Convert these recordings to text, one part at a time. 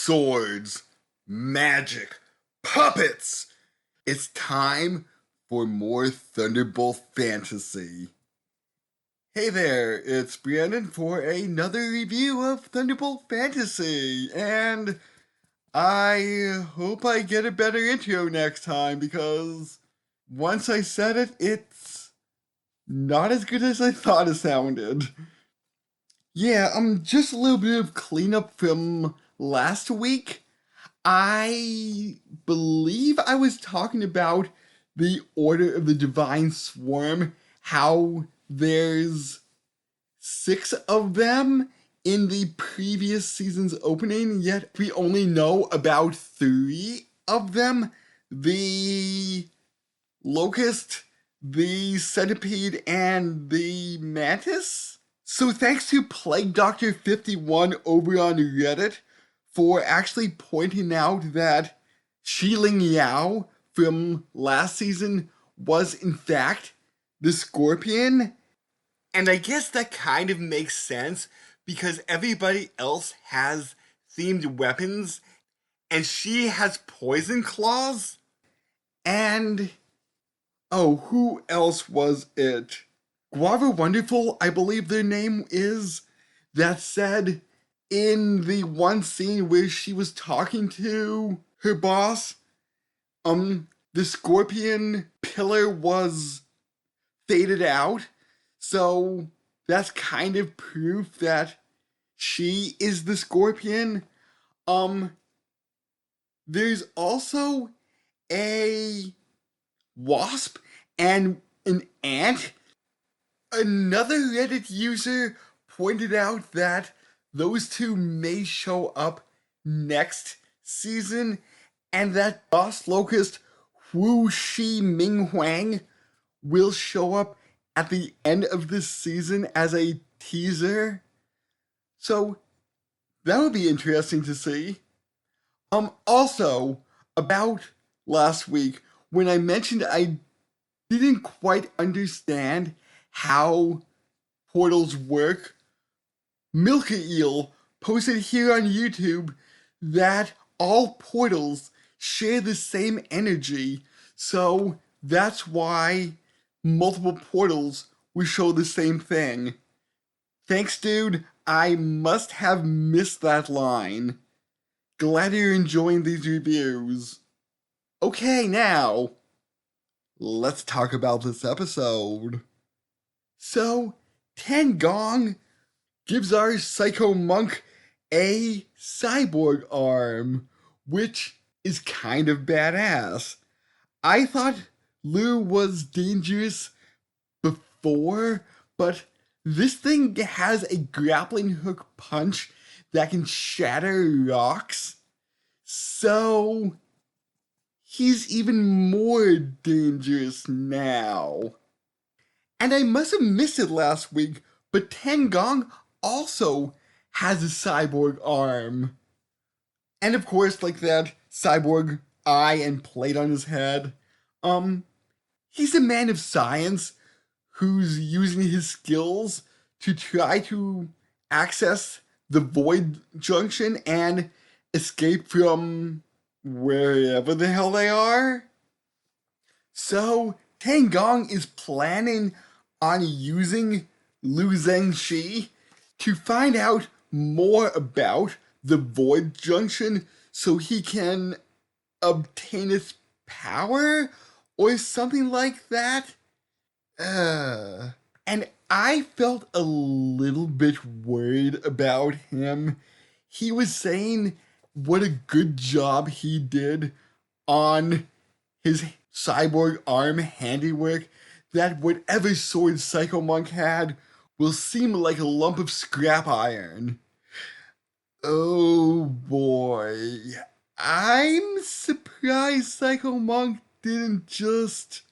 swords, magic, puppets. It's time for more Thunderbolt fantasy. Hey there, it's Brandon for another review of Thunderbolt Fantasy, and I hope I get a better intro next time because once I said it, it's not as good as I thought it sounded. Yeah, just a little bit of cleanup from last week. I believe I was talking about the Order of the Divine Swarm, how there's 6 of them in the previous season's opening, yet we only know about 3 of them. The Locust, the Centipede, and the Mantis. So thanks to Plague Doctor 51 over on Reddit for actually pointing out that Xiling Yao from last season was in fact the Scorpion. And I guess that kind of makes sense because everybody else has themed weapons and she has poison claws. And oh, who else was it? Guava Wonderful, I believe their name is, that said in the one scene where she was talking to her boss, the scorpion pillar was faded out. So that's kind of proof that she is the scorpion. There's also a wasp and an ant. Another Reddit user pointed out that those two may show up next season, and that Boss Locust Wu Shi Ming Huang will show up at the end of this season as a teaser. So that would be interesting to see. Also, about last week, when I mentioned I didn't quite understand how portals work, Milka Eel posted here on YouTube that all portals share the same energy, so that's why multiple portals will show the same thing. Thanks, dude. I must have missed that line. Glad you're enjoying these reviews. Okay, now, let's talk about this episode. So, Tan Gong gives our psycho monk a cyborg arm, which is kind of badass. I thought Lu was dangerous before, but this thing has a grappling hook punch that can shatter rocks. So he's even more dangerous now. And I must have missed it last week, but Tan Gong also has a cyborg arm. And of course, like that cyborg eye and plate on his head. He's a man of science who's using his skills to try to access the Void Junction and escape from wherever the hell they are. So, Tan Gong is planning on using Lu Zhengxi to find out more about the Void Junction so he can obtain its power or something like that. And I felt a little bit worried about him. He was saying what a good job he did on his cyborg arm handiwork, that whatever sword Psycho Monk had will seem like a lump of scrap iron. Oh boy. I'm surprised Psycho Monk didn't just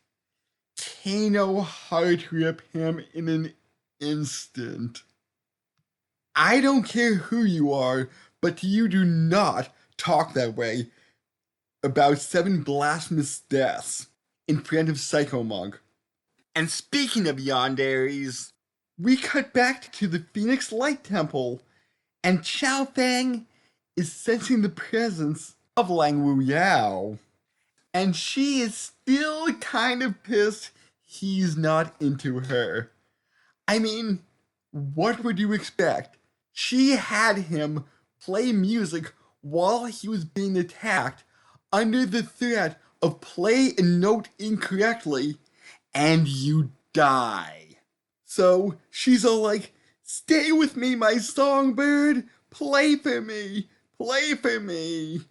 Kano heart rip him in an instant. I don't care who you are, but you do not talk that way about 7 blasphemous deaths in front of Psycho Monk. And speaking of yanderes, we cut back to the Phoenix Light Temple, and Chao Fang is sensing the presence of Lang Wu Yao. And she is still kind of pissed he's not into her. I mean, what would you expect? She had him play music while he was being attacked under the threat of play a note incorrectly and you die. So she's all like, stay with me, my songbird, play for me, play for me.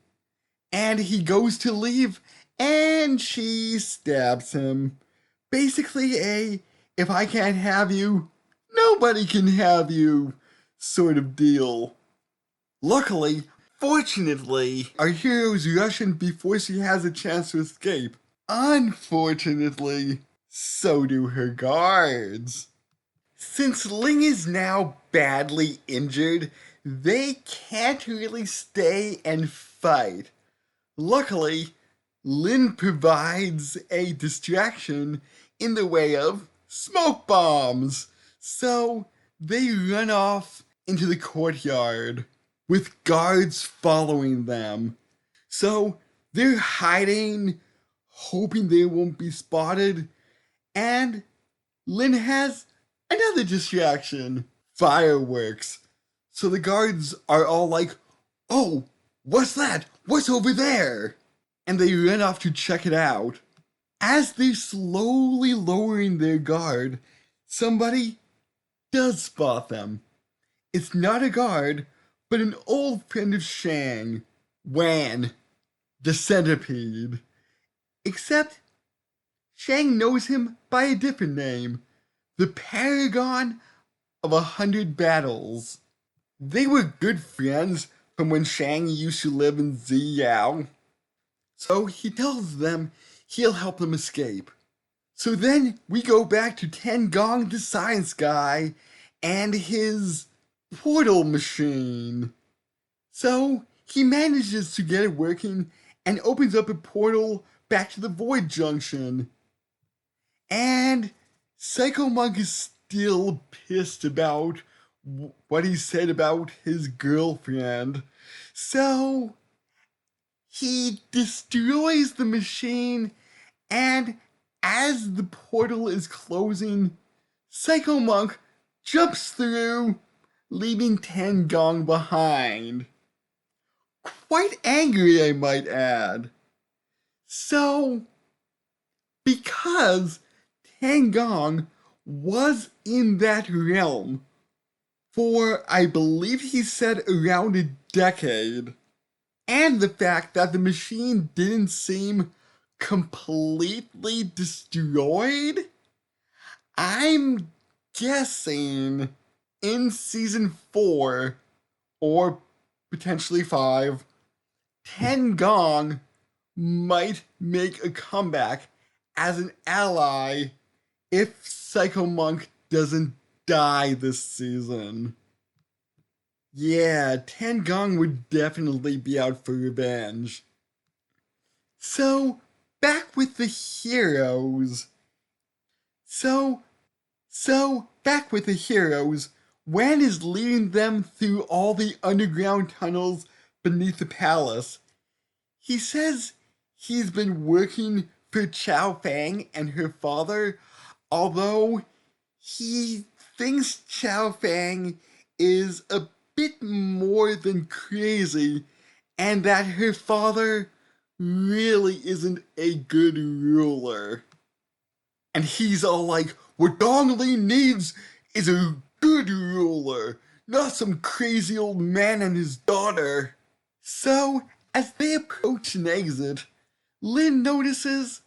And he goes to leave and she stabs him. Basically a, if I can't have you, nobody can have you sort of deal. Luckily, fortunately, our hero's Russian before she has a chance to escape. Unfortunately, so do her guards. Since Ling is now badly injured, they can't really stay and fight. Luckily, Lin provides a distraction in the way of smoke bombs. So they run off into the courtyard with guards following them. So they're hiding, hoping they won't be spotted. And Lin has another distraction, fireworks. So the guards are all like, oh, what's that? What's over there? And they run off to check it out. As they're slowly lowering their guard, somebody does spot them. It's not a guard, but an old friend of Shang, Wan, the centipede. Except Shang knows him by a different name, the Paragon of 100 Battles. They were good friends from when Shang used to live in Ziyao. So he tells them he'll help them escape. So then we go back to Ten Gong the science guy and his portal machine. So he manages to get it working and opens up a portal back to the Void Junction. And Psycho Monk is still pissed about what he said about his girlfriend. So he destroys the machine, and as the portal is closing, Psycho Monk jumps through, leaving Ten Gong behind. Quite angry, I might add. So, because Ten Gong was in that realm for, I believe he said, around a decade, and the fact that the machine didn't seem completely destroyed, I'm guessing in season 4 or potentially 5, Ten Gong might make a comeback as an ally if Psycho Monk doesn't die this season. Yeah, Ten Gong would definitely be out for revenge. So, back with the heroes. Back with the heroes, Wan is leading them through all the underground tunnels beneath the palace. He says he's been working for Chao Fang and her father, although he thinks Chao Fang is a bit more than crazy, and that her father really isn't a good ruler. And he's all like, what Dongli needs is a good ruler, not some crazy old man and his daughter. So, as they approach an exit, Lin notices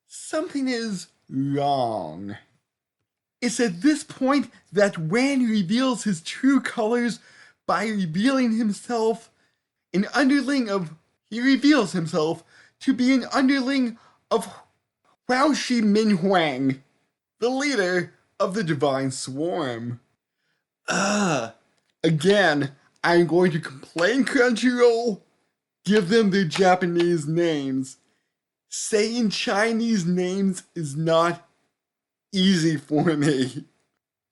something is wrong. It's at this point that Wan reveals his true colors by revealing himself an underling of. He reveals himself to be an underling of Huaoshi Minhuang, the leader of the Divine Swarm. Again, I'm going to complain, Crunchyroll. Give them their Japanese names. Saying Chinese names is not easy for me.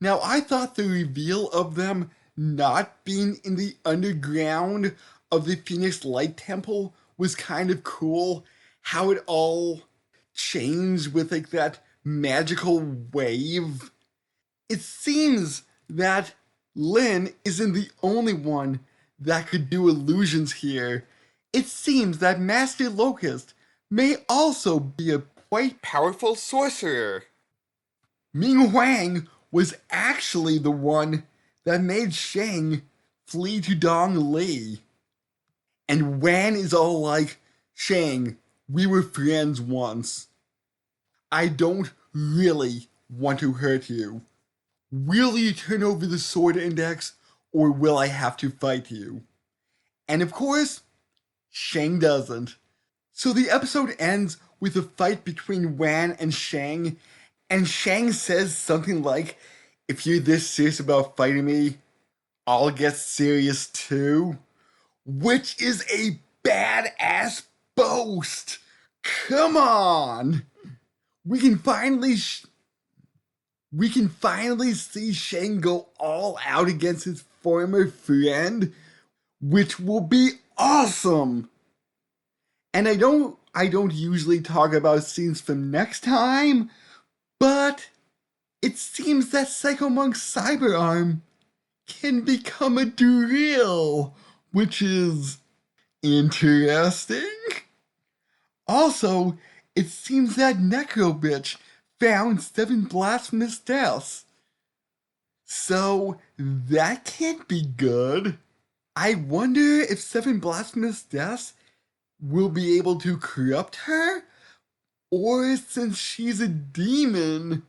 Now, I thought the reveal of them not being in the underground of the Phoenix Light Temple was kind of cool. How it all changed with like that magical wave. It seems that Lin isn't the only one that could do illusions here. It seems that Master Locust may also be a quite powerful sorcerer. Ming Huang was actually the one that made Shang flee to Dong Li. And Wan is all like, Shang, we were friends once. I don't really want to hurt you. Will you turn over the sword index, or will I have to fight you? And of course, Shang doesn't. So the episode ends with a fight between Wan and Shang says something like, if you're this serious about fighting me, I'll get serious too. Which is a badass boast. Come on! We can finally see Shang go all out against his former friend, which will be awesome. And I don't usually talk about scenes from next time, but it seems that Psycho Monk's cyberarm can become a drill, which is interesting. Also, it seems that Necro Bitch found 7 blasphemous deaths. So that can't be good. I wonder if 7 blasphemous deaths will be able to corrupt her, or since she's a demon,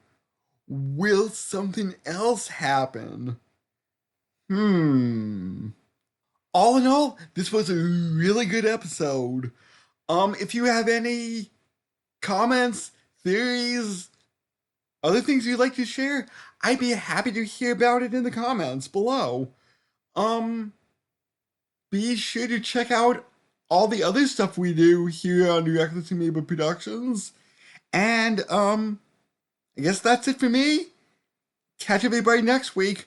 will something else happen? All in all, this was a really good episode. If you have any comments, theories, other things you'd like to share, I'd be happy to hear about it in the comments below. Be sure to check out all the other stuff we do here on Reckless Amoeba Productions. And, I guess that's it for me. Catch everybody next week.